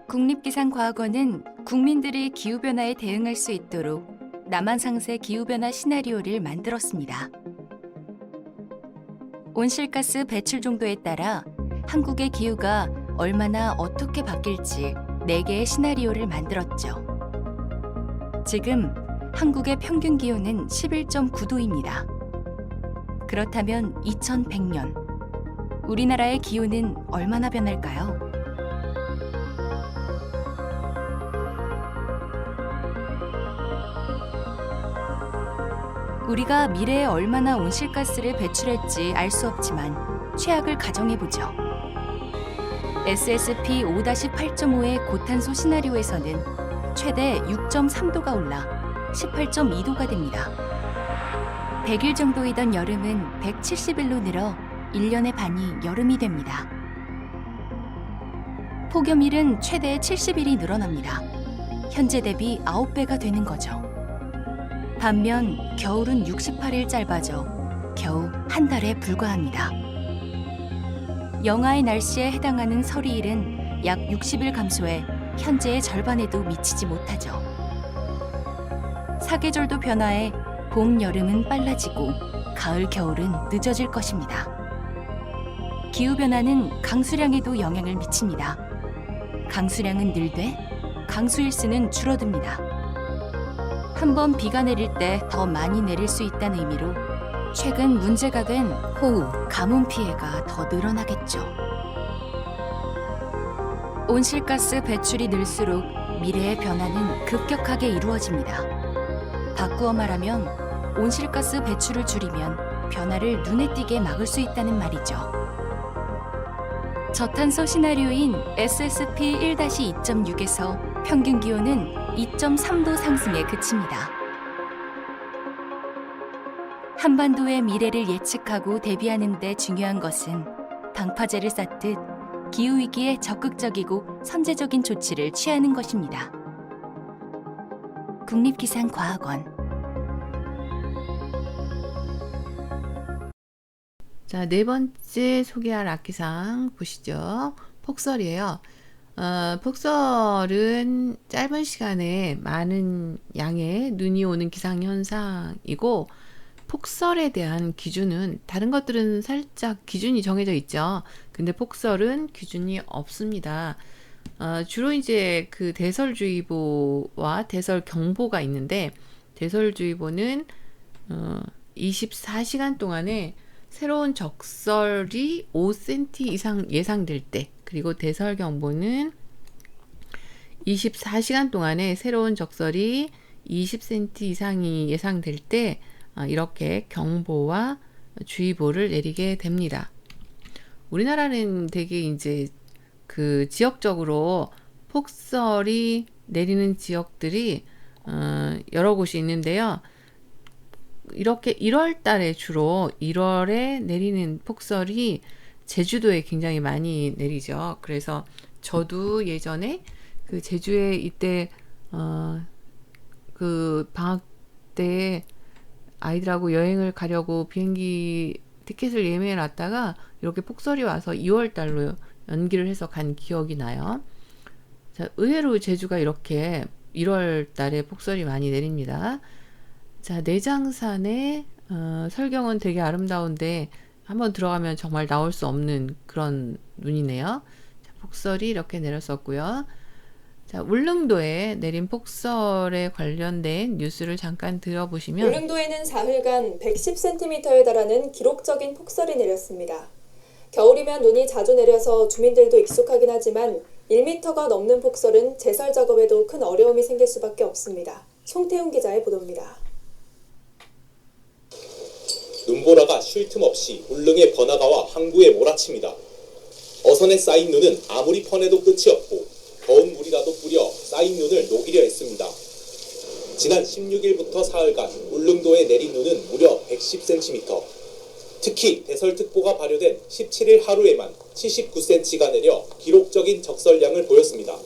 국립기상과학원은 국민들이 기후변화에 대응할 수 있도록 남한상세 기후변화 시나리오를 만들었습니다. 온실가스 배출 정도에 따라 한국의 기후가 얼마나 어떻게 바뀔지 4개의 시나리오를 만들었죠. 지금 한국의 평균 기온은 11.9도입니다. 그렇다면 2100년, 우리나라의 기온은 얼마나 변할까요? 우리가 미래에 얼마나 온실가스를 배출할지 알 수 없지만 최악을 가정해보죠. SSP 5-8.5의 고탄소 시나리오에서는 최대 6.3도가 올라 18.2도가 됩니다. 100일 정도이던 여름은 170일로 늘어 1년의 반이 여름이 됩니다. 폭염일은 최대 70일이 늘어납니다. 현재 대비 9배가 되는 거죠. 반면 겨울은 68일 짧아져 겨우 한 달에 불과합니다. 영하의 날씨에 해당하는 서리일은 약 60일 감소해 현재의 절반에도 미치지 못하죠. 사계절도 변화해 봄, 여름은 빨라지고 가을, 겨울은 늦어질 것입니다. 기후변화는 강수량에도 영향을 미칩니다. 강수량은 늘되 강수일수는 줄어듭니다. 한번 비가 내릴 때 더 많이 내릴 수 있다는 의미로 최근 문제가 된 호우, 가뭄 피해가 더 늘어나겠죠. 온실가스 배출이 늘수록 미래의 변화는 급격하게 이루어집니다. 바꾸어 말하면 온실가스 배출을 줄이면 변화를 눈에 띄게 막을 수 있다는 말이죠. 저탄소 시나리오인 SSP 1-2.6에서 평균 기온은 2.3도 상승에 그칩니다. 한반도의 미래를 예측하고 대비하는 데 중요한 것은 방파제를 쌓듯 기후위기에 적극적이고 선제적인 조치를 취하는 것입니다. 국립기상과학원. 자, 네 번째 소개할 악기상 보시죠. 폭설이에요. 폭설은 짧은 시간에 많은 양의 눈이 오는 기상현상이고, 폭설에 대한 기준은 다른 것들은 살짝 기준이 정해져 있죠. 근데 폭설은 기준이 없습니다. 주로 이제 그 대설주의보와 대설경보가 있는데, 대설주의보는 24시간 동안에 새로운 적설이 5cm 이상 예상될 때, 그리고 대설경보는 24시간 동안에 새로운 적설이 20cm 이상이 예상될 때 이렇게 경보와 주의보를 내리게 됩니다. 우리나라는 되게 이제 그 지역적으로 폭설이 내리는 지역들이 여러 곳이 있는데요. 이렇게 1월 달에 주로 1월에 내리는 폭설이 제주도에 굉장히 많이 내리죠. 그래서 저도 예전에 그 제주에 이때 그 방학 때 아이들하고 여행을 가려고 비행기 티켓을 예매해 놨다가 이렇게 폭설이 와서 2월 달로 연기를 해서 간 기억이 나요. 자, 의외로 제주가 이렇게 1월 달에 폭설이 많이 내립니다. 자, 내장산의 설경은 되게 아름다운데 한번 들어가면 정말 나올 수 없는 그런 눈이네요. 자, 폭설이 이렇게 내렸었고요. 자, 울릉도에 내린 폭설에 관련된 뉴스를 잠깐 들어보시면, 울릉도에는 사흘간 110cm에 달하는 기록적인 폭설이 내렸습니다. 겨울이면 눈이 자주 내려서 주민들도 익숙하긴 하지만 1m가 넘는 폭설은 제설 작업에도 큰 어려움이 생길 수밖에 없습니다. 송태훈 기자의 보도입니다. 눈보라가 쉴 틈 없이 울릉의 번화가와 항구에 몰아칩니다. 어선에 쌓인 눈은 아무리 퍼내도 끝이 없고 더운 물이라도 뿌려 쌓인 눈을 녹이려 했습니다. 지난 16일부터 사흘간 울릉도에 내린 눈은 무려 110cm. 특히 대설특보가 발효된 17일 하루에만 79cm가 내려 기록적인 적설량을 보였습니다.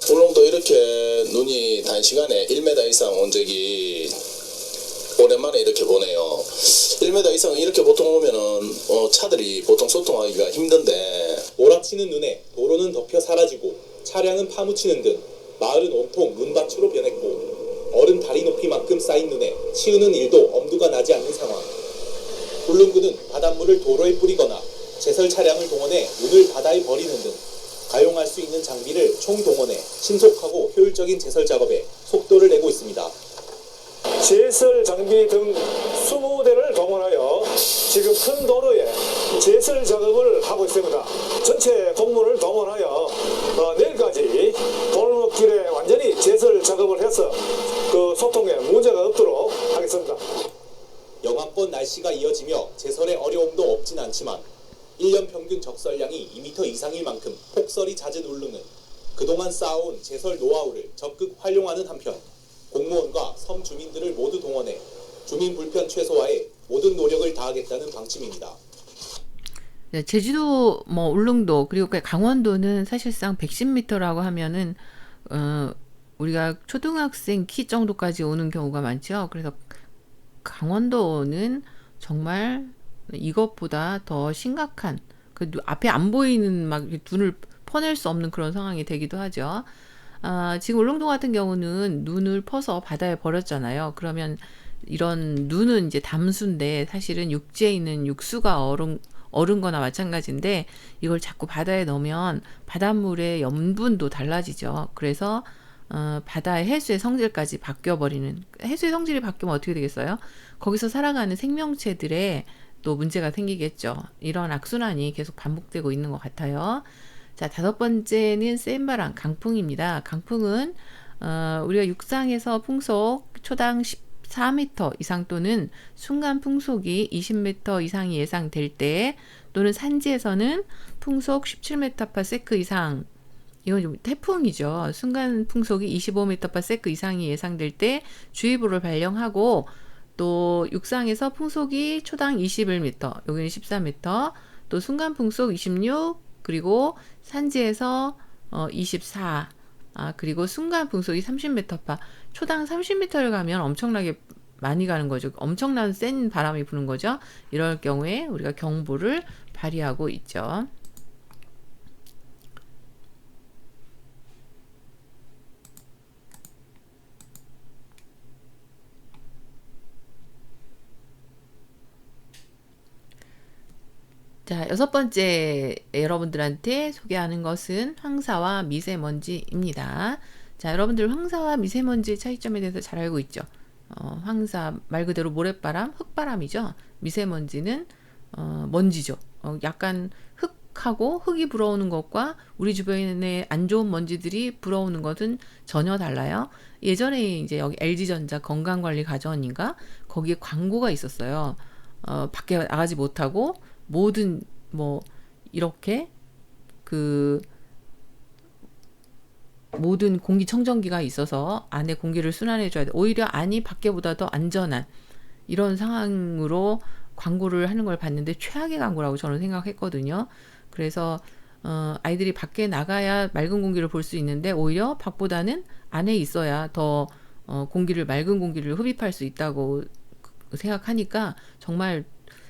울릉도 이렇게 눈이 단시간에 1m 이상 온 적이 오랜만에 이렇게 보네요. 1m 이상 이렇게 보통 오면은 차들이 보통 소통하기가 힘든데, 몰아치는 눈에 도로는 덮여 사라지고 차량은 파묻히는 등 마을은 온통 눈밭으로 변했고 어른 다리 높이만큼 쌓인 눈에 치우는 일도 엄두가 나지 않는 상황. 울릉군은 바닷물을 도로에 뿌리거나 제설 차량을 동원해 눈을 바다에 버리는 등 가용할 수 있는 장비를 총동원해 신속하고 효율적인 제설 작업에 속도를 내고 있습니다. 제설 장비 등 20대를 동원하여 지금 큰 도로에 제설 작업을 하고 있습니다. 전체 공무를 동원하여 내일까지 골목길에 완전히 제설 작업을 해서 그 소통에 문제가 없도록 하겠습니다. 영하권 날씨가 이어지며 제설에 어려움도 없진 않지만 1년 평균 적설량이 2m 이상일 만큼 폭설이 잦은 울릉은 그동안 쌓아온 제설 노하우를 적극 활용하는 한편 공무원과 섬 주민들을 모두 동원해 주민 불편 최소화에 모든 노력을 다하겠다는 방침입니다. 네, 제주도, 뭐 울릉도 그리고 강원도는 사실상 110m라고 하면은 우리가 초등학생 키 정도까지 오는 경우가 많죠. 그래서 강원도는 정말 이것보다 더 심각한 앞에 안 보이는 막 눈을 퍼낼 수 없는 그런 상황이 되기도 하죠. 지금 울릉도 같은 경우는 눈을 퍼서 바다에 버렸잖아요. 그러면 이런 눈은 이제 담수인데 사실은 육지에 있는 육수가 얼은 거나 마찬가지인데 이걸 자꾸 바다에 넣으면 바닷물의 염분도 달라지죠. 그래서 바다의 해수의 성질까지 바뀌어버리는, 해수의 성질이 바뀌면 어떻게 되겠어요? 거기서 살아가는 생명체들의 또 문제가 생기겠죠. 이런 악순환이 계속 반복되고 있는 것 같아요. 자, 5번째는 센 바람, 강풍입니다. 강풍은 우리가 육상에서 풍속 초당 14m 이상 또는 순간 풍속이 20m 이상이 예상될 때, 또는 산지에서는 풍속 17m/s 이상, 이건 좀 태풍이죠. 순간 풍속이 25m/s 이상이 예상될 때 주의보를 발령하고, 또 육상에서 풍속이 초당 21m, 여기는 14m, 또 순간 풍속 26, 그리고 산지에서 24, 그리고 순간 풍속이 30m/s, 초당 30m를 가면 엄청나게 많이 가는 거죠. 엄청난 센 바람이 부는 거죠. 이럴 경우에 우리가 경보를 발휘하고 있죠. 자, 6번째 여러분들한테 소개하는 것은 황사와 미세먼지입니다. 자, 여러분들 황사와 미세먼지의 차이점에 대해서 잘 알고 있죠. 황사 말 그대로 모래바람, 흙바람이죠. 미세먼지는 먼지죠. 약간 흙하고 흙이 불어오는 것과 우리 주변에 안 좋은 먼지들이 불어오는 것은 전혀 달라요. 예전에 이제 여기 LG전자 건강관리가전인가 거기에 광고가 있었어요. 밖에 나가지 못하고 모든 뭐 이렇게 모든 공기청정기가 있어서 안에 공기를 순환해 줘야 돼. 오히려 안이 밖에보다 더 안전한 이런 상황으로 광고를 하는 걸 봤는데 최악의 광고라고 저는 생각했거든요. 그래서 아이들이 밖에 나가야 맑은 공기를 볼 수 있는데 오히려 밖보다는 안에 있어야 더 맑은 공기를 흡입할 수 있다고 생각하니까 정말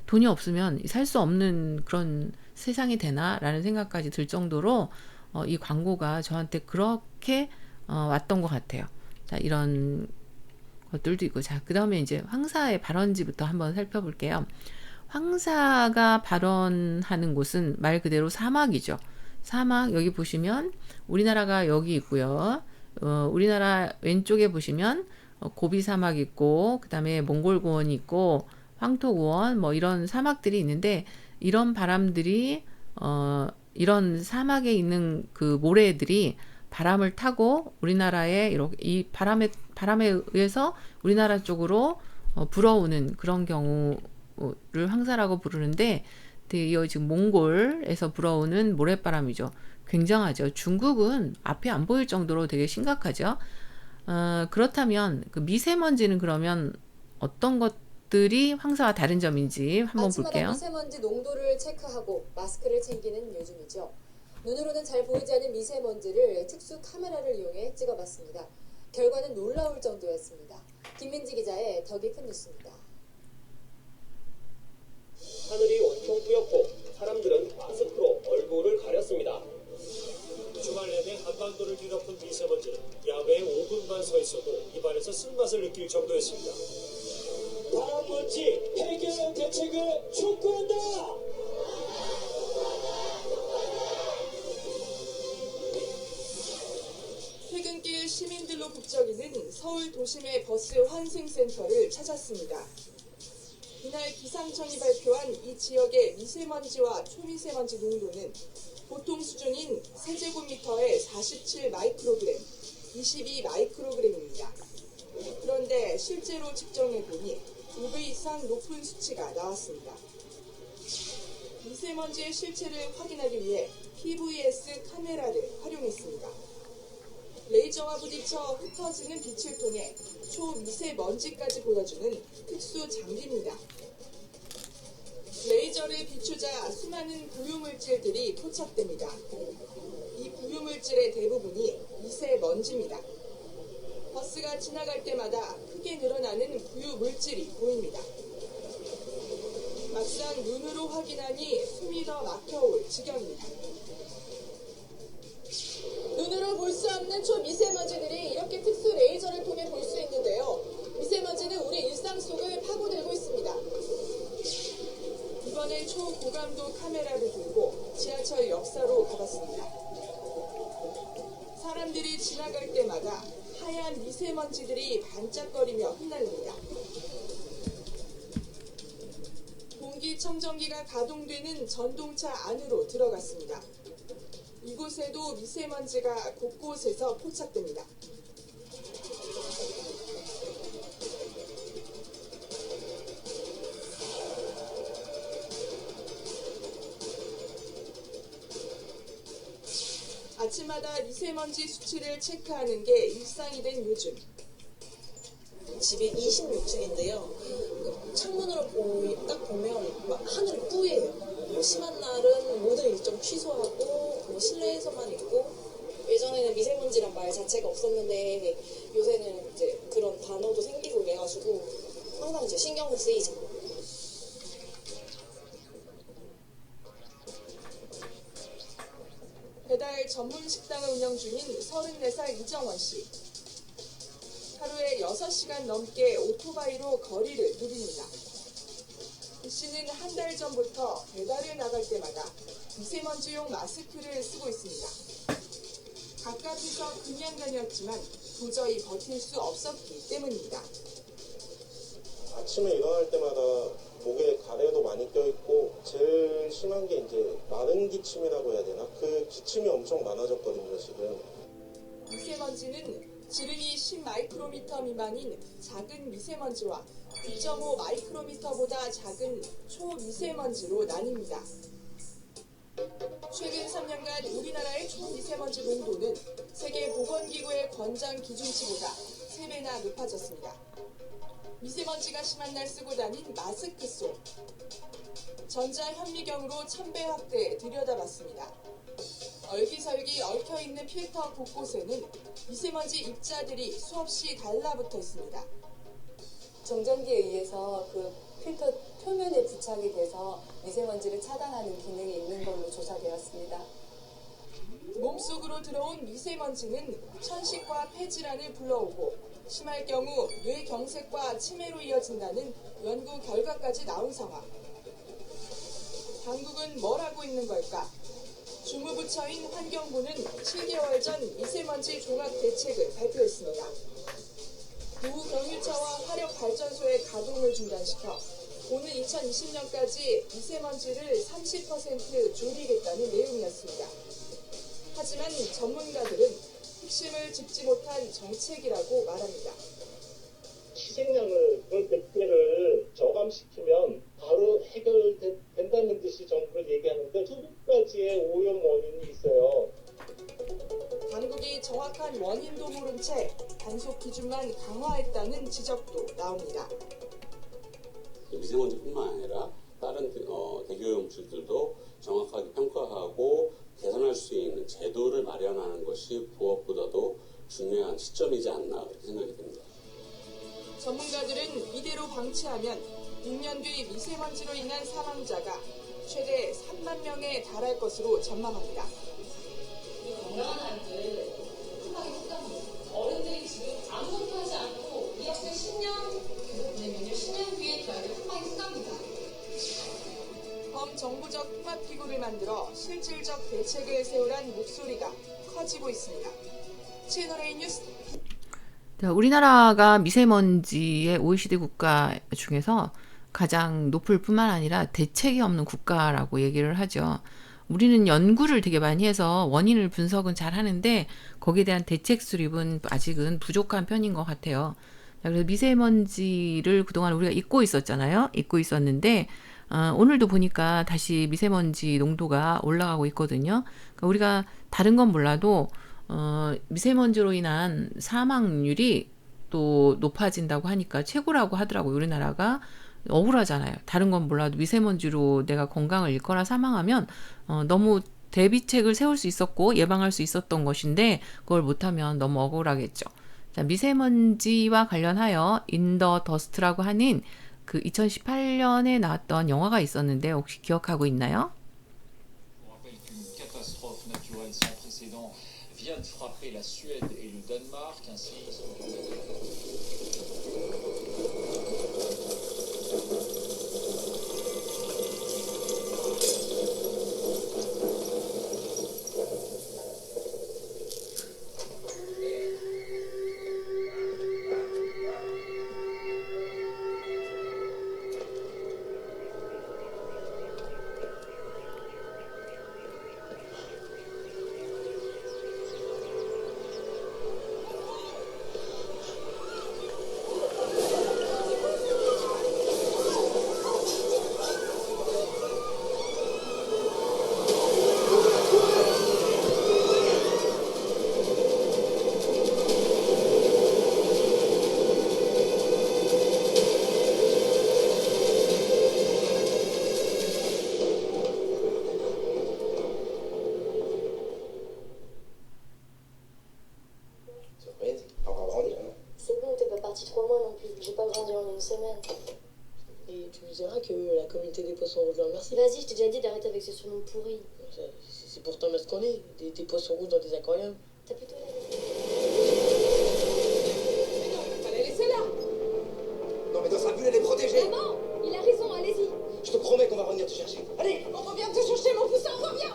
돈이 없으면 살 수 없는 그런 세상이 되나라는 생각까지 들 정도로 이 광고가 저한테 그렇게 왔던 것 같아요. 자, 이런 것들도 있고, 자, 그 다음에 이제 황사의 발원지부터 한번 살펴볼게요. 황사가 발원하는 곳은 말 그대로 사막이죠. 사막, 여기 보시면 우리나라가 여기 있고요. 우리나라 왼쪽에 보시면 고비 사막 있고, 그 다음에 몽골고원이 있고, 황토고원, 뭐 이런 사막들이 있는데, 이런 바람들이 이런 사막에 있는 그 모래들이 바람을 타고 우리나라에 이렇게 이 바람에 의해서 우리나라 쪽으로 불어오는 그런 경우를 황사라고 부르는데, 이 지금 몽골에서 불어오는 모래바람이죠. 굉장하죠. 중국은 앞이 안 보일 정도로 되게 심각하죠. 그렇다면 그 미세먼지는 그러면 어떤 것들이 황사와 다른 점인지 한번 아침마다 볼게요. 미세먼지 농도를 체크하고 마스크를 챙기는 요즘이죠. 눈으로는 잘 보이지 않는 미세먼지를 특수 카메라를 이용해 찍어봤습니다. 결과는 놀라울 정도였습니다. 김민지 기자의 더 깊은 뉴스입니다. 하늘이 온통 뿌옇고 사람들은 마스크로 얼굴을 가렸습니다. 주말 내내 한반도 쓴맛을 느낄 정도였습니다. 다음 원칙 해결 대책을 촉구한다. 퇴근길 시민들로 북적이는 서울 도심의 버스 환승센터를 찾았습니다. 이날 기상청이 발표한 이 지역의 미세먼지와 초미세먼지 농도는 보통 수준인 세제곱미터에 47 마이크로그램, 22 마이크로그램입니다. 그런데 실제로 측정해보니 2배 이상 높은 수치가 나왔습니다. 미세먼지의 실체를 확인하기 위해 PVS 카메라를 활용했습니다. 레이저와 부딪혀 흩어지는 빛을 통해 초미세먼지까지 보여주는 특수 장비입니다. 레이저를 비추자 수많은 부유물질들이 포착됩니다. 이 부유물질의 대부분이 미세먼지입니다. 버스가 지나갈 때마다 크게 늘어나는 부유물질이 보입니다. 막상 눈으로 확인하니 숨이 더 막혀올 지경입니다. 눈으로 볼 수 없는 초미세먼지들이 이렇게 특수 레이저를 통해 볼 수 있는데요. 미세먼지는 우리 일상 속을 파고들고 있습니다. 이번엔 초고감도 카메라를 들고 지하철 역사로 가봤습니다. 사람들이 지나갈 때마다 하얀 미세먼지들이 반짝거리며 흩날립니다. 공기청정기가 가동되는 전동차 안으로 들어갔습니다. 이곳에도 미세먼지가 곳곳에서 포착됩니다. 아침마다 미세먼지 수치를 체크하는 게 일상이 된 요즘. 집이 26층인데요. 창문으로 딱 보면 막 하늘이 뿌예요. 심한 날은 모든 일정 취소하고 실내에서만 있고. 예전에는 미세먼지란 말 자체가 없었는데 요새는 이제 그런 단어도 생기고 이래가지고 항상 이제 신경을 쓰이죠. 배달 전문 식당을 운영 중인 34살 이정원 씨. 하루에 6시간 넘게 오토바이로 거리를 누립니다. 이 씨는 한 달 전부터 배달을 나갈 때마다 미세먼지용 마스크를 쓰고 있습니다. 가깝게서 그냥 다녔지만 도저히 버틸 수 없었기 때문입니다. 아침에 일어날 때마다 목에 가래도 많이 껴있고 제일 심한 게 이제 마른 기침이라고 해야 되나? 그 기침이 엄청 많아졌거든요 지금. 미세먼지는 지름이 10 마이크로미터 미만인 작은 미세먼지와 2.5 마이크로미터보다 작은 초미세먼지로 나뉩니다. 최근 3년간 우리나라의 초미세먼지 농도는 세계보건기구의 권장 기준치보다 3배나 높아졌습니다. 미세먼지가 심한 날 쓰고 다닌 마스크 속. 전자현미경으로 첨배 확대 들여다봤습니다. 얼기설기 얽혀있는 필터 곳곳에는 미세먼지 입자들이 수없이 달라붙어 있습니다. 정전기에 의해서 그 필터 표면에 부착이 돼서 미세먼지를 차단하는 기능이 있는 걸로 조사되었습니다. 몸속으로 들어온 미세먼지는 천식과 폐질환을 불러오고 심할 경우 뇌경색과 치매로 이어진다는 연구 결과까지 나온 상황. 당국은 뭘 하고 있는 걸까? 주무부처인 환경부는 7개월 전 미세먼지 종합 대책을 발표했습니다. 노후경유차와 화력발전소의 가동을 중단시켜 오는 2020년까지 미세먼지를 30% 줄이겠다는 내용이었습니다. 하지만 전문가들은 핵심을 짚지 못한 정책이라고 말합니다. 희생양을 그 백배를 저감시키면 바로 해결된다는 듯이 정부를 얘기하는데 두 가지의 오염 원인이 있어요. 당국이 정확한 원인도 모른 채 단속 기준만 강화했다는 지적도 나옵니다. 미세먼지뿐만 아니라 다른 대기오염물질들도 정확하게 평가하고 개선할 수 있는 제도를 마련하는 것이 무엇보다도 중요한 시점이지 않나 그렇게 생각이 됩니다. 전문가들은 이대로 방치하면 6년 뒤 미세먼지로 인한 사망자가 최대 3만 명에 달할 것으로 전망합니다. 건강한 아이들 큰 하게 속답니다. 어른들이 지금 아무것도 하지 않고 정부적 통합기구를 만들어 실질적 대책을 세우란 목소리가 커지고 있습니다. 채널A 뉴스 자, 우리나라가 미세먼지의 OECD 국가 중에서 가장 높을 뿐만 아니라 대책이 없는 국가라고 얘기를 하죠. 우리는 연구를 되게 많이 해서 원인을 분석은 잘 하는데 거기에 대한 대책 수립은 아직은 부족한 편인 것 같아요. 자, 그래서 미세먼지를 그동안 우리가 잊고 있었잖아요. 잊고 있었는데 오늘도 보니까 다시 미세먼지 농도가 올라가고 있거든요. 그러니까 우리가 다른 건 몰라도 미세먼지로 인한 사망률이 또 높아진다고 하니까 최고라고 하더라고요. 우리나라가 억울하잖아요. 다른 건 몰라도 미세먼지로 내가 건강을 잃거나 사망하면 너무 대비책을 세울 수 있었고 예방할 수 있었던 것인데 그걸 못하면 너무 억울하겠죠. 자, 미세먼지와 관련하여 인 더 더스트라고 하는 그 2018년에 나왔던 영화가 있었는데 혹시 기억하고 있나요? Catastrophe naturelle sans précédent vient de frapper la Suède et le Danemark, ainsi Et tu lui diras que la communauté des poissons rouges leur merci. Vas-y, je t'ai déjà dit d'arrêter avec ce surnom pourri. C'est pourtant bien ce qu'on est, des poissons rouges dans des aquariums. T'as plutôt Allez, laissez-la. Non mais dans sa bulle, elle est protégée. Maman, il a raison, allez-y. Je te promets qu'on va revenir te chercher. Allez. On revient te chercher, mon poussin, on revient.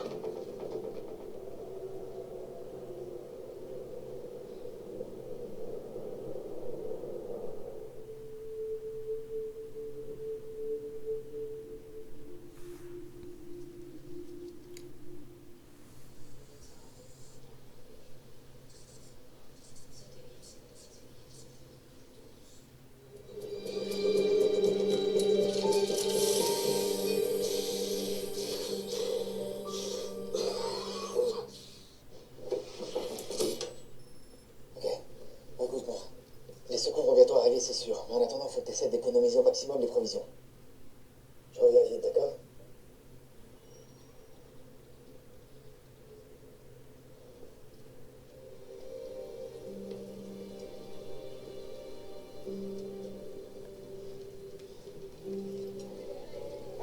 Les secours vont bientôt arriver, c'est sûr. Mais en attendant, faut que tu essaies d'économiser au maximum les provisions. Je reviens vite, d'accord?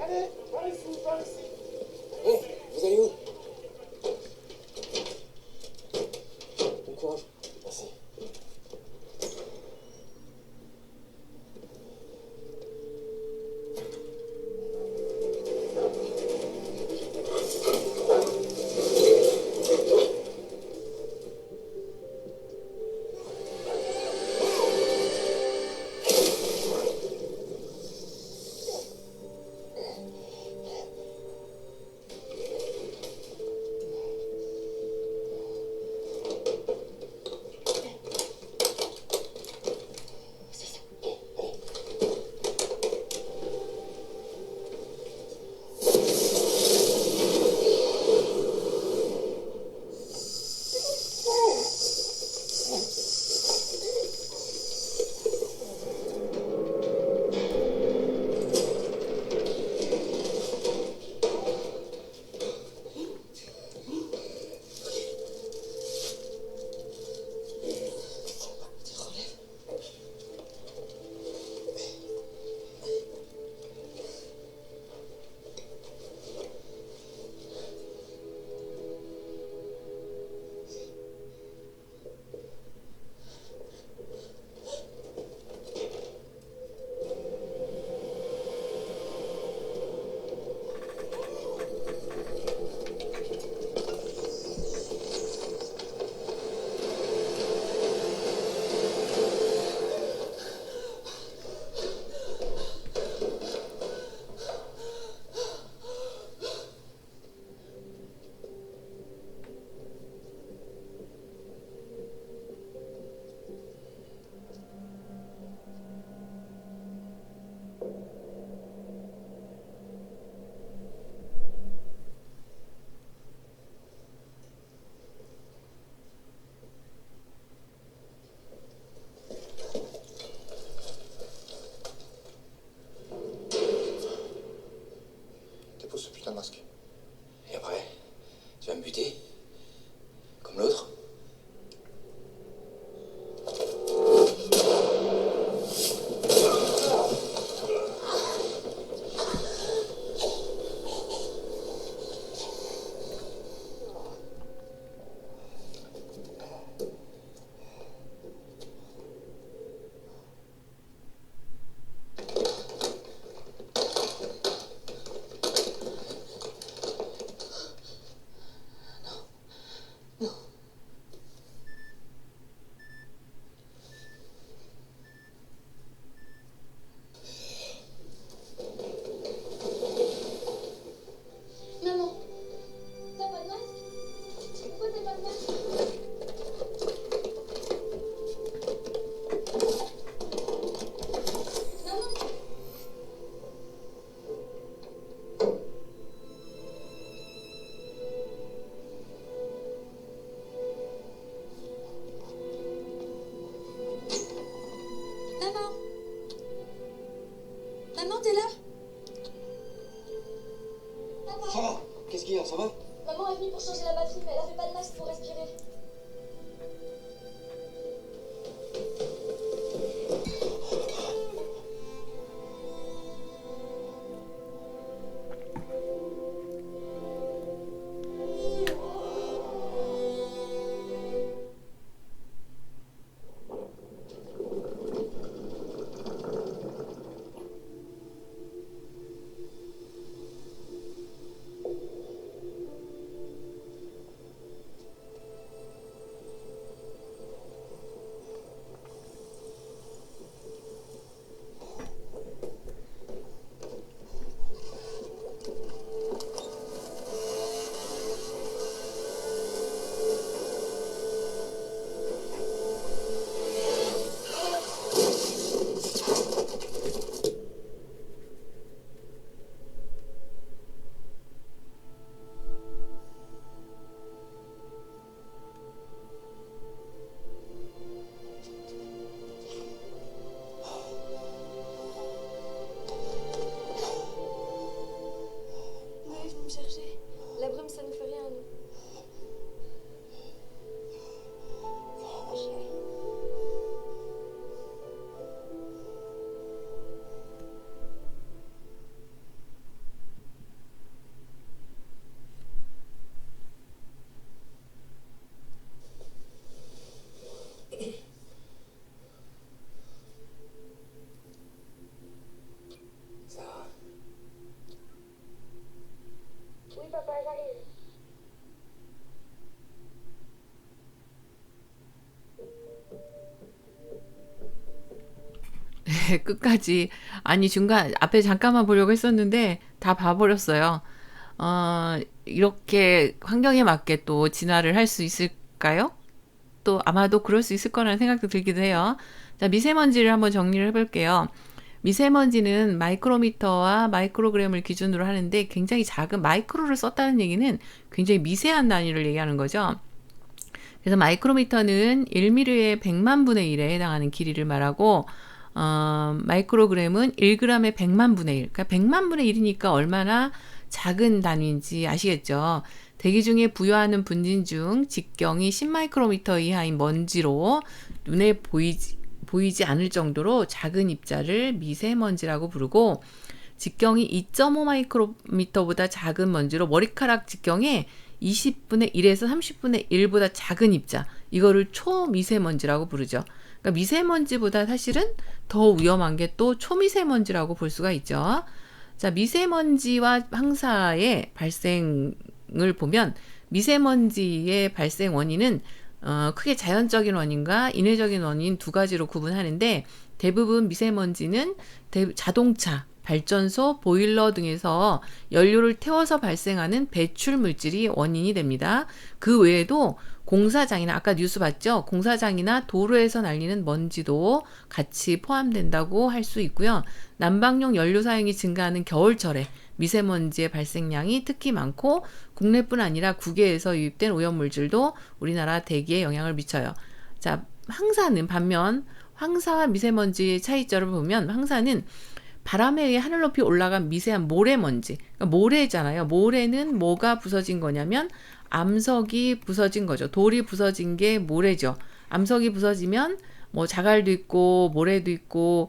Allez, par ici, par ici. Hé, vous allez où? Bon courage. Merci. faut ce putain de masque. Et après, tu vas me buter comme l'autre? Maman, t'as pas de masque? Pourquoi t'as pas de masque? Maman? Maman? Maman, t'es là? Ça va? Qu'est-ce qu'il y a? Ça va? Maman est venue pour changer la batterie, mais elle avait pas de masque pour respirer. Noé est venu me chercher. La brume, ça nous fait rien, nous. Chérie. Ça. Oui, papa, j'arrive. 끝까지 아니 중간 앞에 잠깐만 보려고 했었는데 다 봐버렸어요. 이렇게 환경에 맞게 또 진화를 할 수 있을까요? 또 아마도 그럴 수 있을 거라는 생각도 들기도 해요. 자, 미세먼지를 한번 정리를 해볼게요. 미세먼지는 마이크로미터와 마이크로그램을 기준으로 하는데 굉장히 작은 마이크로를 썼다는 얘기는 굉장히 미세한 단위를 얘기하는 거죠. 그래서 마이크로미터는 1mm의 100만 분의 1에 해당하는 길이를 말하고 마이크로그램은 1g의 100만 분의 1. 그러니까 100만 분의 1이니까 얼마나 작은 단위인지 아시겠죠? 대기 중에 부여하는 분진 중 직경이 10마이크로미터 이하인 먼지로 눈에 보이지 않을 정도로 작은 입자를 미세먼지라고 부르고 직경이 2.5마이크로미터보다 작은 먼지로 머리카락 직경의 20분의 1에서 30분의 1보다 작은 입자, 이거를 초미세먼지라고 부르죠. 그러니까 미세먼지보다 사실은 더 위험한 게 또 초미세먼지라고 볼 수가 있죠. 자, 미세먼지와 황사의 발생을 보면 미세먼지의 발생 원인은 크게 자연적인 원인과 인위적인 원인 두 가지로 구분하는데 대부분 미세먼지는 자동차, 발전소, 보일러 등에서 연료를 태워서 발생하는 배출 물질이 원인이 됩니다. 그 외에도 공사장이나 아까 뉴스 봤죠? 공사장이나 도로에서 날리는 먼지도 같이 포함된다고 할 수 있고요. 난방용 연료 사용이 증가하는 겨울철에 미세먼지의 발생량이 특히 많고 국내뿐 아니라 국외에서 유입된 오염물질도 우리나라 대기에 영향을 미쳐요. 자, 황사는 반면 황사와 미세먼지의 차이점을 보면 황사는 바람에 의해 하늘 높이 올라간 미세한 모래먼지. 그러니까 모래잖아요. 모래는 뭐가 부서진 거냐면 암석이 부서진 거죠. 돌이 부서진 게 모래죠. 암석이 부서지면 뭐 자갈도 있고 모래도 있고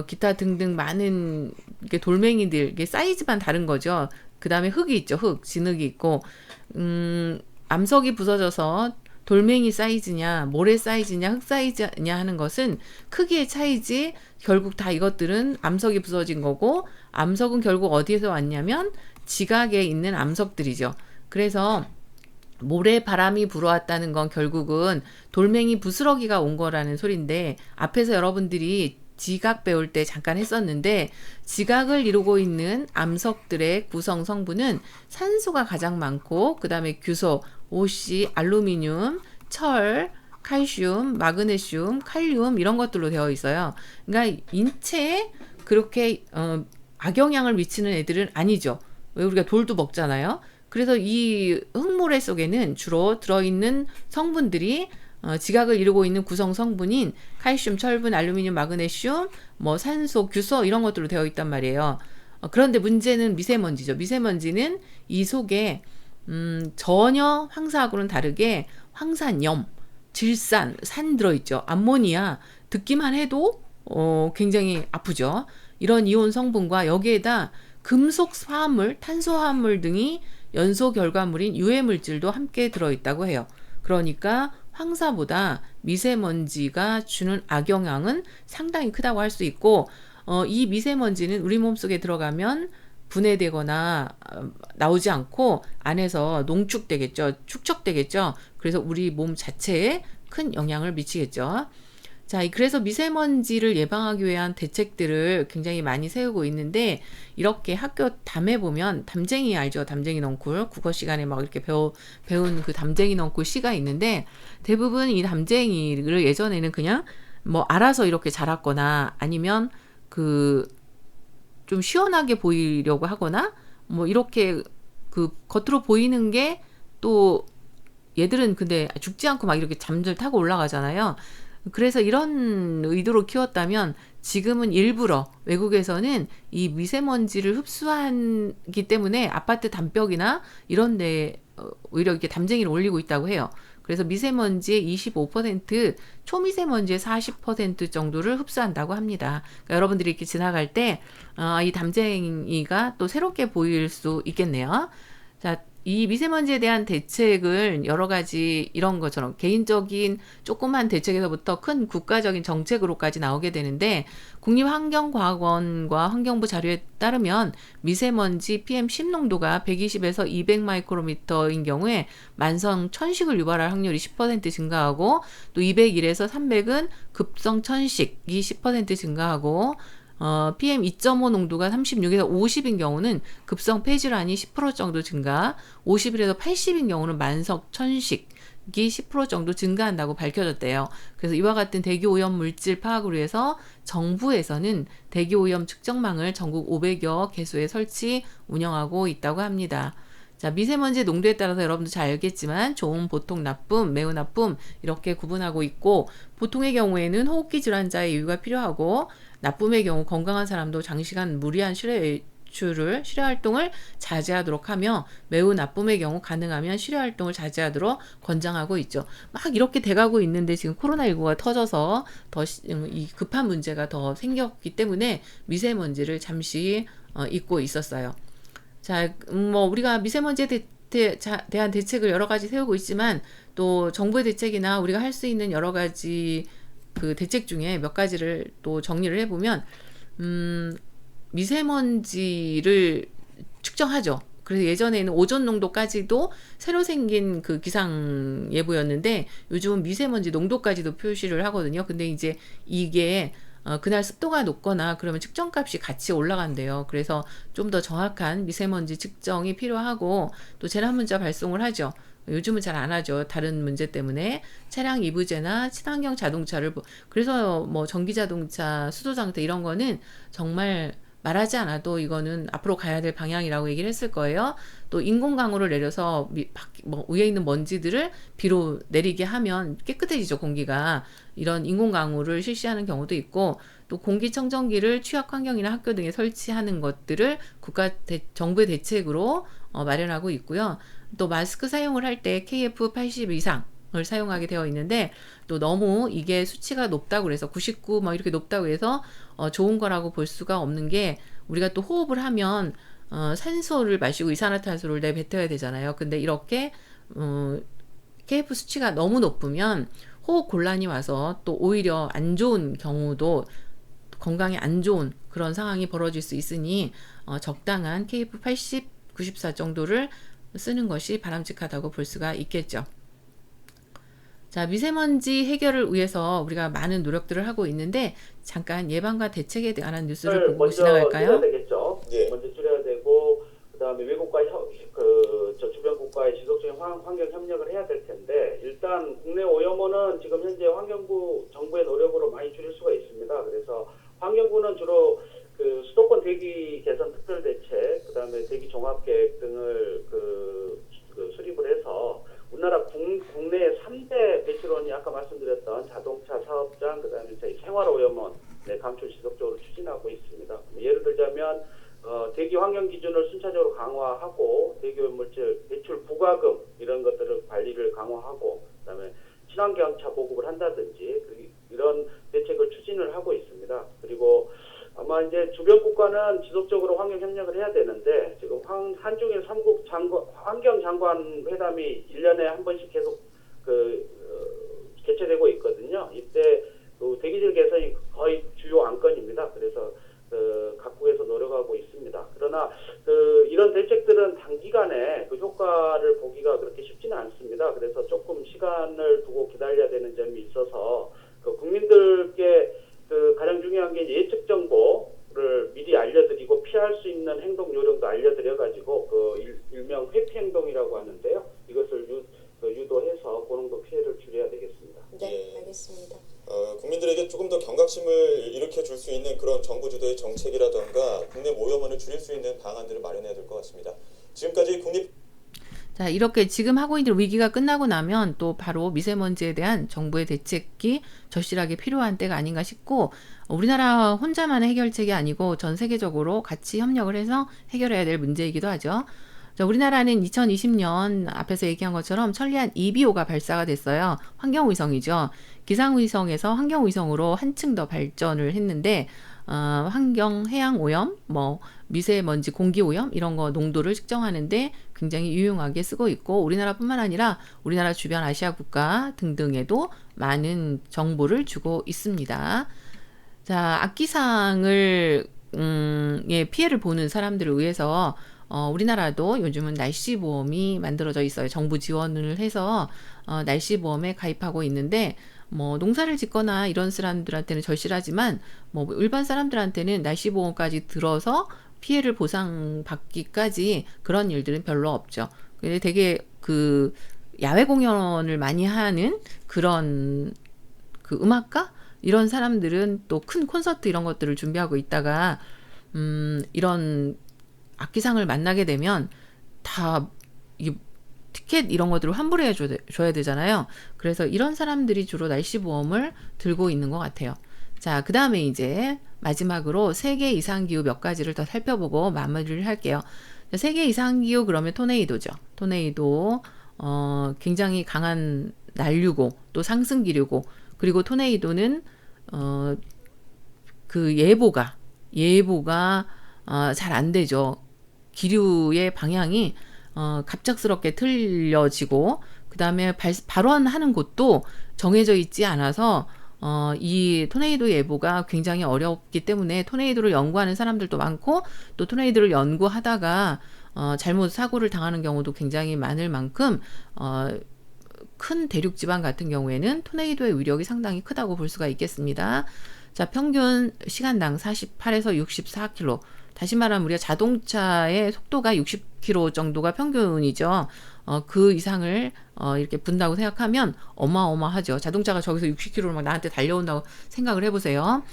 기타 등등 많은 이게 돌멩이들, 이게 사이즈만 다른 거죠. 그 다음에 흙이 있죠. 흙, 진흙이 있고, 암석이 부서져서 돌멩이 사이즈냐, 모래 사이즈냐, 흙 사이즈냐 하는 것은 크기의 차이지, 결국 다 이것들은 암석이 부서진 거고, 암석은 결국 어디에서 왔냐면 지각에 있는 암석들이죠. 그래서 모래 바람이 불어왔다는 건 결국은 돌멩이 부스러기가 온 거라는 소린데, 앞에서 여러분들이 지각 배울 때 잠깐 했었는데, 지각을 이루고 있는 암석들의 구성 성분은 산소가 가장 많고, 그 다음에 규소, 오씨, 알루미늄, 철, 칼슘, 마그네슘, 칼륨 이런 것들로 되어 있어요. 그러니까 인체에 그렇게 악영향을 미치는 애들은 아니죠. 왜 우리가 돌도 먹잖아요. 그래서 이 흙모래 속에는 주로 들어있는 성분들이 지각을 이루고 있는 구성 성분인 칼슘, 철분, 알루미늄, 마그네슘, 뭐 산소, 규소 이런 것들로 되어 있단 말이에요. 그런데 문제는 미세먼지죠. 미세먼지는 이 속에 전혀 황사하고는 다르게 황산염, 질산, 산 들어있죠. 암모니아 듣기만 해도 굉장히 아프죠. 이런 이온 성분과 여기에다 금속 화합물, 탄소 화합물 등이 연소 결과물인 유해 물질도 함께 들어있다고 해요. 그러니까 황사보다 미세먼지가 주는 악영향은 상당히 크다고 할 수 있고, 이 미세먼지는 우리 몸속에 들어가면 분해되거나 나오지 않고 안에서 농축되겠죠. 축적되겠죠. 그래서 우리 몸 자체에 큰 영향을 미치겠죠. 자, 그래서 미세먼지를 예방하기 위한 대책들을 굉장히 많이 세우고 있는데, 이렇게 학교 담에 보면 담쟁이 알죠? 담쟁이 넝쿨. 국어 시간에 막 이렇게 배운 그 담쟁이 넝쿨 시가 있는데, 대부분 이 담쟁이를 예전에는 그냥 뭐 알아서 이렇게 자랐거나 아니면 그 좀 시원하게 보이려고 하거나 뭐 이렇게 그 겉으로 보이는 게, 또 얘들은 근데 죽지 않고 막 이렇게 잠들 타고 올라가잖아요. 그래서 이런 의도로 키웠다면 지금은 일부러 외국에서는 이 미세먼지를 흡수하기 때문에 아파트 담벽이나 이런 데 오히려 이렇게 담쟁이를 올리고 있다고 해요. 그래서 미세먼지의 25%, 초미세먼지의 40% 정도를 흡수한다고 합니다. 그러니까 여러분들이 이렇게 지나갈 때 이 담쟁이가 또 새롭게 보일 수 있겠네요. 자, 이 미세먼지에 대한 대책을 여러 가지 이런 것처럼 개인적인 조그만 대책에서부터 큰 국가적인 정책으로까지 나오게 되는데, 국립환경과학원과 환경부 자료에 따르면 미세먼지 PM10 농도가 120에서 200 마이크로미터인 경우에 만성 천식을 유발할 확률이 10% 증가하고, 또 201에서 300은 급성 천식이 10% 증가하고, PM 2.5 농도가 36에서 50인 경우는 급성 폐질환이 10% 정도 증가, 51에서 80인 경우는 만성 천식이 10% 정도 증가한다고 밝혀졌대요. 그래서 이와 같은 대기오염 물질 파악을 위해서 정부에서는 대기오염 측정망을 전국 500여 개소에 설치, 운영하고 있다고 합니다. 자, 미세먼지 농도에 따라서 여러분도 잘 알겠지만 좋은, 보통, 나쁨, 매우 나쁨 이렇게 구분하고 있고, 보통의 경우에는 호흡기 질환자의 유의가 필요하고, 나쁨의 경우 건강한 사람도 장시간 무리한 실외 활동을 자제하도록 하며, 매우 나쁨의 경우 가능하면 실외 활동을 자제하도록 권장하고 있죠. 막 이렇게 돼가고 있는데 지금 코로나19가 터져서 더 이 급한 문제가 더 생겼기 때문에 미세먼지를 잠시 잊고 있었어요. 자, 뭐 우리가 미세먼지에 대한 대책을 여러 가지 세우고 있지만, 또 정부의 대책이나 우리가 할 수 있는 여러 가지 그 대책 중에 몇 가지를 또 정리를 해보면, 미세먼지를 측정하죠. 그래서 예전에는 오존 농도까지도 새로 생긴 그 기상 예보였는데, 요즘은 미세먼지 농도까지도 표시를 하거든요. 근데 이제 이게 그날 습도가 높거나 그러면 측정값이 같이 올라간대요. 그래서 좀 더 정확한 미세먼지 측정이 필요하고, 또 재난문자 발송을 하죠. 요즘은 잘 안 하죠. 다른 문제 때문에. 차량 이부제나 친환경 자동차를, 그래서 뭐 전기자동차, 수소상태 이런 거는 정말 말하지 않아도 이거는 앞으로 가야 될 방향이라고 얘기를 했을 거예요. 또 인공강우를 내려서 위에 있는 먼지들을 비로 내리게 하면 깨끗해지죠, 공기가. 이런 인공강우를 실시하는 경우도 있고, 또 공기청정기를 취약 환경이나 학교 등에 설치하는 것들을 정부의 대책으로 마련하고 있고요. 또 마스크 사용을 할 때 KF80 이상을 사용하게 되어 있는데, 또 너무 이게 수치가 높다고 그래서 99 뭐 이렇게 높다고 해서 좋은 거라고 볼 수가 없는 게, 우리가 또 호흡을 하면 산소를 마시고 이산화탄소를 내뱉어야 되잖아요. 근데 이렇게 KF 수치가 너무 높으면 호흡 곤란이 와서 또 오히려 안 좋은 경우도, 건강에 안 좋은 그런 상황이 벌어질 수 있으니 적당한 KF80, 94 정도를 쓰는 것이 바람직하다고 볼 수가 있겠죠. 자, 미세먼지 해결을 위해서 우리가 많은 노력들을 하고 있는데, 잠깐 예방과 대책에 관한 뉴스를 보고 지나갈까요? 줄여야 되겠죠. 먼저 줄여야 되고, 그다음에 외국과 주변국과의 지속적인 환경 협력을 해야 될 텐데, 일단 국내 오염원은 지금 현재 환경부 정부의 노력으로 많이 줄일 수가 있습니다. 그래서 환경부는 주로 그 수도권 대기 개선 특별 대책, 그다음에 대기 종합계획 등을 수립을 해서 우리나라 국내의 3대 배출원이 아까 말씀드렸던 자동차 사업장, 그다음에 저희 생활오염원 감축 지속적으로 추진하고 있습니다. 예를 들자면 대기 환경 기준을 순차적으로 강화하고 대기오염물질 배출 부과금 이런 것들을 관리를 강화하고, 그다음에 친환경차 보급을 한다든지 이런 대책을 추진을 하고 있습니다. 그리고 아마 이제 주변 국가는 지속적으로 환경 협력을 해야 되는데, 지금 한중일 3국 환경 장관 회담이 1년에 한 번씩 계속 개최되고 있거든요. 이때 대기질 개선이 거의 주요 안건입니다. 그래서 각국에서 노력하고 있습니다. 그러나 이런 대책들은 단기간에 그 효과를 보기가 그렇게 쉽지는 않습니다. 그래서 조금 시간을 두고 기다려야 되는 점이 있어서 국민들께 가장 중요한 게 예측 정보를 미리 알려드리고 피할 수 있는 행동 요령도 알려드려가지고 일명 회피 행동이라고 하는데요. 이것을 유도해서 고농도 피해를 줄여야 되겠습니다. 네, 알겠습니다. 국민들에게 조금 더 경각심을 일으켜 줄 수 있는 그런 정부 주도의 정책이라던가 국내 오염원을 줄일 수 있는 방안들을 마련해야 될 것 같습니다. 지금까지 자, 이렇게 지금 하고 있는 위기가 끝나고 나면 또 바로 미세먼지에 대한 정부의 대책이 절실하게 필요한 때가 아닌가 싶고, 우리나라 혼자만의 해결책이 아니고 전 세계적으로 같이 협력을 해서 해결해야 될 문제이기도 하죠. 자, 우리나라는 2020년 앞에서 얘기한 것처럼 천리안 EBO가 발사가 됐어요. 환경위성이죠. 기상위성에서 환경위성으로 한층 더 발전을 했는데, 환경, 해양 오염, 미세먼지, 공기 오염 이런 거 농도를 측정하는데 굉장히 유용하게 쓰고 있고, 우리나라뿐만 아니라 우리나라 주변 아시아 국가 등등에도 많은 정보를 주고 있습니다. 자, 악기상을 피해를 보는 사람들을 위해서 우리나라도 요즘은 날씨보험이 만들어져 있어요. 정부 지원을 해서 날씨보험에 가입하고 있는데, 농사를 짓거나 이런 사람들한테는 절실하지만 일반 사람들한테는 날씨보험까지 들어서 피해를 보상받기까지 그런 일들은 별로 없죠. 근데 되게 야외 공연을 많이 하는 그런 음악가 이런 사람들은 또 큰 콘서트 이런 것들을 준비하고 있다가 이런 악기상을 만나게 되면 다 티켓 이런 것들을 환불해 줘야 되잖아요. 그래서 이런 사람들이 주로 날씨보험을 들고 있는 것 같아요. 자, 그 다음에 이제 마지막으로 세계 이상기후 몇 가지를 더 살펴보고 마무리를 할게요. 세계 이상기후 그러면 토네이도죠. 토네이도 굉장히 강한 난류고 또 상승기류고, 그리고 토네이도는 예보가 잘 안 되죠. 기류의 방향이 갑작스럽게 틀려지고, 그 다음에 발원하는 곳도 정해져 있지 않아서 이 토네이도 예보가 굉장히 어렵기 때문에 토네이도를 연구하는 사람들도 많고, 또 토네이도를 연구하다가 잘못 사고를 당하는 경우도 굉장히 많을 만큼 큰 대륙지방 같은 경우에는 토네이도의 위력이 상당히 크다고 볼 수가 있겠습니다. 자, 평균 시간당 48에서 64km. 다시 말하면 우리가 자동차의 속도가 60km 정도가 평균이죠. 그 이상을 이렇게 분다고 생각하면 어마어마하죠. 자동차가 저기서 60km로 막 나한테 달려온다고 생각을 해보세요.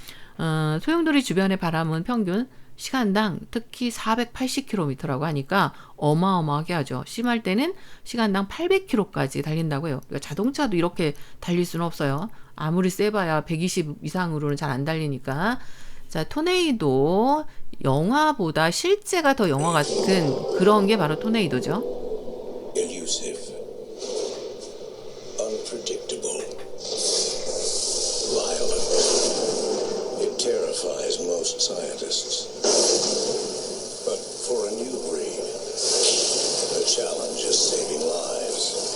소용돌이 주변의 바람은 평균 시간당 특히 480km라고 하니까 어마어마하게 하죠. 심할 때는 시간당 800km까지 달린다고 해요. 그러니까 자동차도 이렇게 달릴 수는 없어요. 아무리 세봐야 120 이상으로는 잘 안 달리니까. 자, 토네이도 영화보다 실제가 더 영화 같은 그런 게 바로 토네이도죠. Elusive, unpredictable, violent. It terrifies most scientists. But for a new breed, the challenge is saving lives.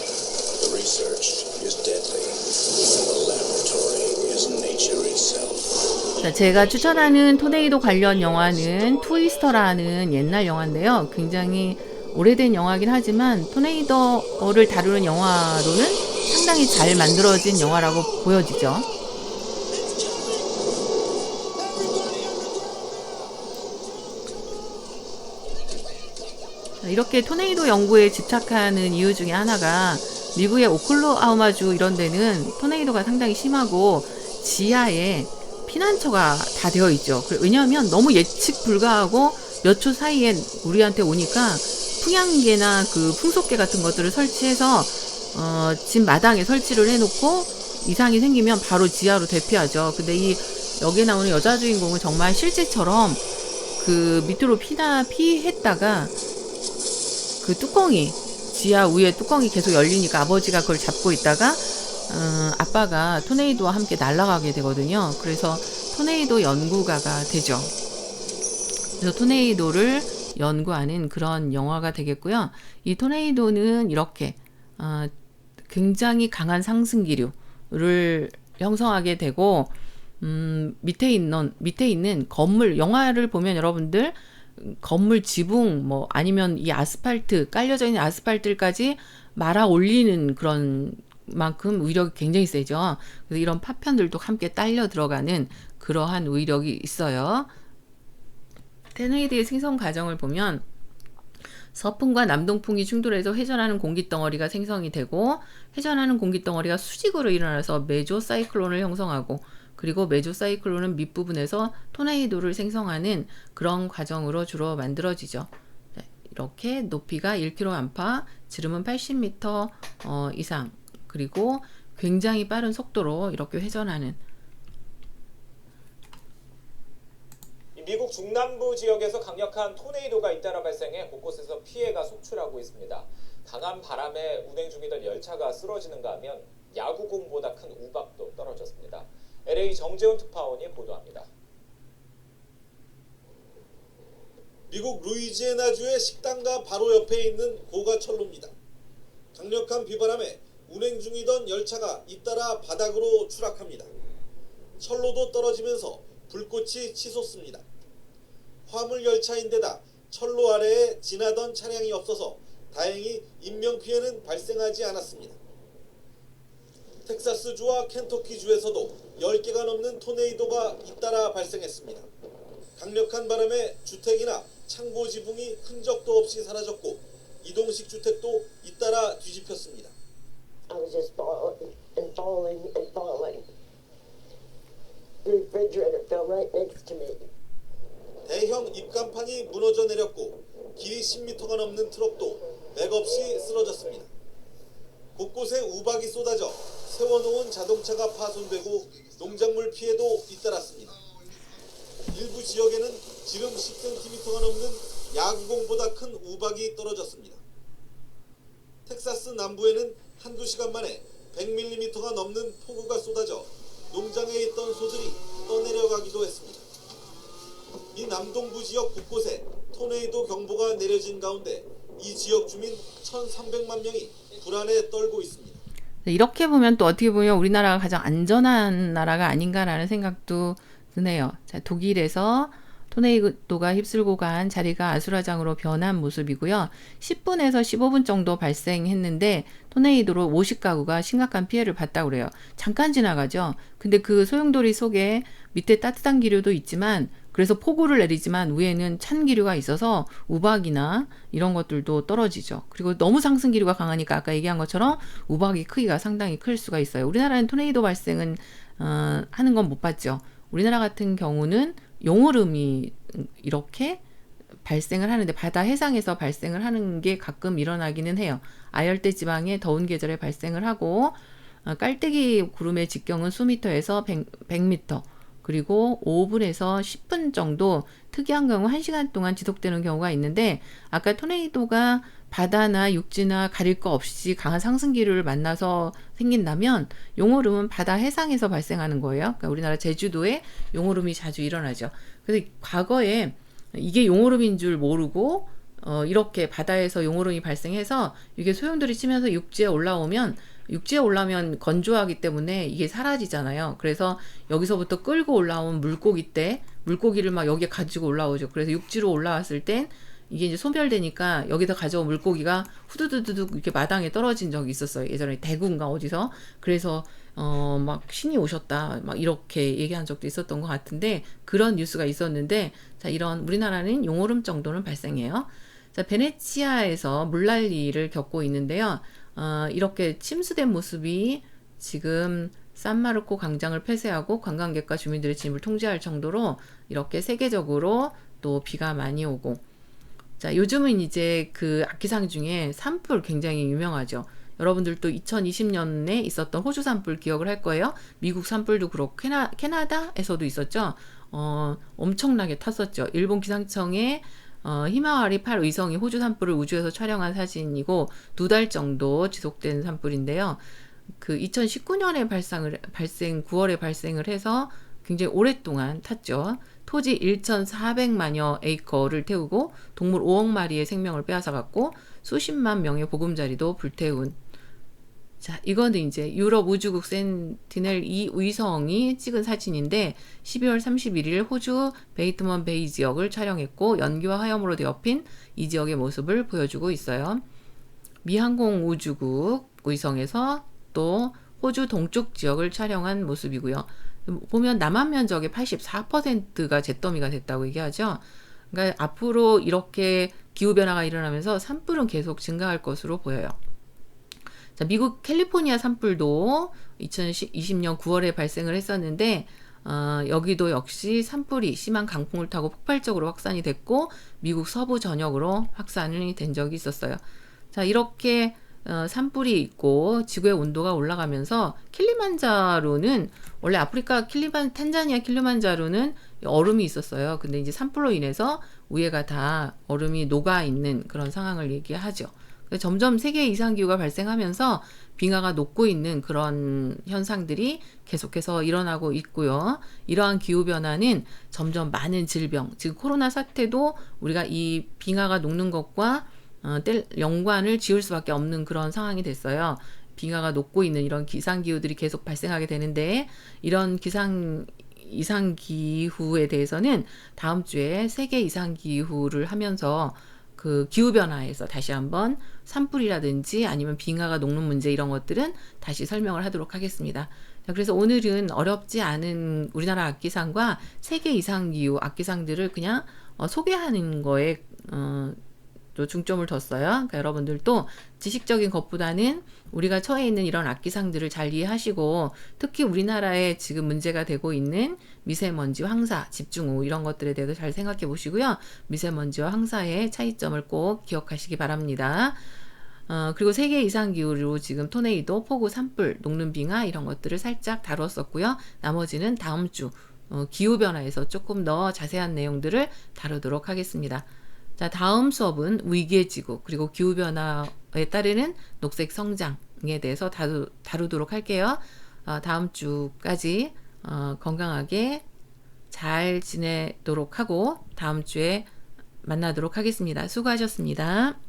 The research is deadly. The laboratory is nature itself. 자, 제가 추천하는 토네이도 관련 영화는 트위스터라는 옛날 영화인데요. 굉장히 오래된 영화긴 하지만 토네이도를 다루는 영화로는 상당히 잘 만들어진 영화라고 보여지죠. 이렇게 토네이도 연구에 집착하는 이유 중에 하나가 미국의 오클라호마주 이런 데는 토네이도가 상당히 심하고 지하에 피난처가 다 되어 있죠. 왜냐하면 너무 예측 불가하고 몇 초 사이에 우리한테 오니까 풍향계나 그 풍속계 같은 것들을 설치해서 집 마당에 설치를 해놓고 이상이 생기면 바로 지하로 대피하죠. 근데 여기에 나오는 여자 주인공은 정말 실제처럼 그 밑으로 피했다가 그 뚜껑이 지하 위에 뚜껑이 계속 열리니까 아버지가 그걸 잡고 있다가 아빠가 토네이도와 함께 날아가게 되거든요. 그래서 토네이도 연구가가 되죠. 그래서 토네이도를 연구하는 그런 영화가 되겠고요. 이 토네이도는 이렇게 굉장히 강한 상승기류를 형성하게 되고 밑에 있는 건물, 영화를 보면 여러분들 건물 지붕 뭐 아니면 이 아스팔트 깔려져 있는 아스팔트까지 말아 올리는 그런 만큼 위력이 굉장히 세죠. 그래서 이런 파편들도 함께 딸려 들어가는 그러한 위력이 있어요. 토네이도의 생성 과정을 보면 서풍과 남동풍이 충돌해서 회전하는 공기덩어리가 생성이 되고 회전하는 공기덩어리가 수직으로 일어나서 메조사이클론을 형성하고 그리고 메조사이클론은 밑부분에서 토네이도를 생성하는 그런 과정으로 주로 만들어지죠. 이렇게 높이가 1km 안팎, 지름은 80m 이상 그리고 굉장히 빠른 속도로 이렇게 회전하는 미국 중남부 지역에서 강력한 토네이도가 잇따라 발생해 곳곳에서 피해가 속출하고 있습니다. 강한 바람에 운행 중이던 열차가 쓰러지는가 하면 야구공보다 큰 우박도 떨어졌습니다. LA 정재훈 특파원이 보도합니다. 미국 루이지애나주의 식당가 바로 옆에 있는 고가철로입니다. 강력한 비바람에 운행 중이던 열차가 잇따라 바닥으로 추락합니다. 철로도 떨어지면서 불꽃이 치솟습니다. 화물 열차인데다 철로 아래에 지나던 차량이 없어서 다행히 인명피해는 발생하지 않았습니다. 텍사스주와 켄터키주에서도 10개가 넘는 토네이도가 잇따라 발생했습니다. 강력한 바람에 주택이나 창고 지붕이 흔적도 없이 사라졌고 이동식 주택도 잇따라 뒤집혔습니다. I was just falling and falling and falling. The refrigerator fell right next to me. 대형 입간판이 무너져 내렸고 길이 10m가 넘는 트럭도 맥없이 쓰러졌습니다. 곳곳에 우박이 쏟아져 세워놓은 자동차가 파손되고 농작물 피해도 잇따랐습니다. 일부 지역에는 지름 10cm가 넘는 야구공보다 큰 우박이 떨어졌습니다. 텍사스 남부에는 한두 시간 만에 100mm가 넘는 폭우가 쏟아져 농장에 있던 소들이 떠내려가기도 했습니다. 이 남동부 지역 곳곳에 토네이도 경보가 내려진 가운데 이 지역 주민 1,300만 명이 불안에 떨고 있습니다. 이렇게 보면 또 어떻게 보면 우리나라가 가장 안전한 나라가 아닌가라는 생각도 드네요. 자, 독일에서 토네이도가 휩쓸고 간 자리가 아수라장으로 변한 모습이고요. 10분에서 15분 정도 발생했는데 토네이도로 50가구가 심각한 피해를 봤다고 그래요. 잠깐 지나가죠. 근데 그 소용돌이 속에 밑에 따뜻한 기류도 있지만 그래서 폭우를 내리지만 위에는 찬 기류가 있어서 우박이나 이런 것들도 떨어지죠. 그리고 너무 상승 기류가 강하니까 아까 얘기한 것처럼 우박의 크기가 상당히 클 수가 있어요. 우리나라는 토네이도 발생은 하는 건 못 봤죠. 우리나라 같은 경우는 용오름이 이렇게 발생을 하는데 바다 해상에서 발생을 하는 게 가끔 일어나기는 해요. 아열대 지방의 더운 계절에 발생을 하고 깔때기 구름의 직경은 수미터에서 100m 그리고 5분에서 10분 정도 특이한 경우 1시간 동안 지속되는 경우가 있는데 아까 토네이도가 바다나 육지나 가릴 거 없이 강한 상승기류를 만나서 생긴다면 용오름은 바다 해상에서 발생하는 거예요. 그러니까 우리나라 제주도에 용오름이 자주 일어나죠. 그래서 과거에 이게 용오름인 줄 모르고 이렇게 바다에서 용오름이 발생해서 이게 소용돌이 치면서 육지에 올라오면 건조하기 때문에 이게 사라지잖아요. 그래서 여기서부터 끌고 올라온 물고기를 막 여기에 가지고 올라오죠. 그래서 육지로 올라왔을 땐 이게 이제 소멸되니까 여기서 가져온 물고기가 후두두두둑 이렇게 마당에 떨어진 적이 있었어요. 예전에 대구인가 어디서. 그래서 막 신이 오셨다 막 이렇게 얘기한 적도 있었던 것 같은데 그런 뉴스가 있었는데 자, 이런 우리나라는 용오름 정도는 발생해요. 자, 베네치아에서 물난리를 겪고 있는데요. 이렇게 침수된 모습이 지금 산마르코 광장을 폐쇄하고 관광객과 주민들의 진입을 통제할 정도로 이렇게 세계적으로 또 비가 많이 오고 자, 요즘은 이제 그 악기상 중에 산불 굉장히 유명하죠. 여러분들도 2020년에 있었던 호주 산불 기억을 할 거예요. 미국 산불도 그렇고 캐나다에서도 있었죠. 엄청나게 탔었죠. 일본 기상청의 히마와리 8 위성이 호주 산불을 우주에서 촬영한 사진이고 2달 정도 지속된 산불인데요. 그 2019년에 9월에 발생을 해서 굉장히 오랫동안 탔죠. 토지 1,400만여 에이커를 태우고 동물 5억 마리의 생명을 빼앗아갔고 수십만 명의 보금자리도 불태운. 자, 이거는 이제 유럽 우주국 센티넬 2 위성이 찍은 사진인데 12월 31일 호주 베이트먼 베이 지역을 촬영했고 연기와 화염으로 되어핀 이 지역의 모습을 보여주고 있어요. 미 항공우주국 위성에서 또 호주 동쪽 지역을 촬영한 모습이고요. 보면 남한 면적의 84%가 잿더미가 됐다고 얘기하죠. 그러니까 앞으로 이렇게 기후변화가 일어나면서 산불은 계속 증가할 것으로 보여요. 자, 미국 캘리포니아 산불도 2020년 9월에 발생을 했었는데 여기도 역시 산불이 심한 강풍을 타고 폭발적으로 확산이 됐고 미국 서부 전역으로 확산이 된 적이 있었어요. 자, 이렇게 산불이 있고 지구의 온도가 올라가면서 킬리만자로는 원래 아프리카 탄자니아 킬리만자로는 얼음이 있었어요. 근데 이제 산불로 인해서 위에가 다 얼음이 녹아 있는 그런 상황을 얘기하죠. 점점 세계 이상기후가 발생하면서 빙하가 녹고 있는 그런 현상들이 계속해서 일어나고 있고요. 이러한 기후변화는 점점 많은 질병, 지금 코로나 사태도 우리가 이 빙하가 녹는 것과 연관을 지을 수밖에 없는 그런 상황이 됐어요. 빙하가 녹고 있는 이런 기상기후들이 계속 발생하게 되는데 이런 이상기후에 대해서는 다음 주에 세계 이상기후를 하면서 그 기후변화에서 다시 한번 산불이라든지 아니면 빙하가 녹는 문제 이런 것들은 다시 설명을 하도록 하겠습니다. 그래서 오늘은 어렵지 않은 우리나라 악기상과 세계 이상기후 악기상들을 그냥 소개하는 거에 또 중점을 뒀어요. 그러니까 여러분들도 지식적인 것보다는 우리가 처해 있는 이런 악기상들을 잘 이해하시고 특히 우리나라에 지금 문제가 되고 있는 미세먼지, 황사, 집중호우 이런 것들에 대해서 잘 생각해 보시고요. 미세먼지와 황사의 차이점을 꼭 기억하시기 바랍니다. 그리고 세계 이상기후로 지금 토네이도, 폭우, 산불, 녹는 빙하 이런 것들을 살짝 다뤘었고요. 나머지는 다음 주 기후변화에서 조금 더 자세한 내용들을 다루도록 하겠습니다. 자, 다음 수업은 위기의 지구 그리고 기후변화에 따르는 녹색 성장에 대해서 다루도록 할게요. 다음 주까지 건강하게 잘 지내도록 하고 다음 주에 만나도록 하겠습니다. 수고하셨습니다.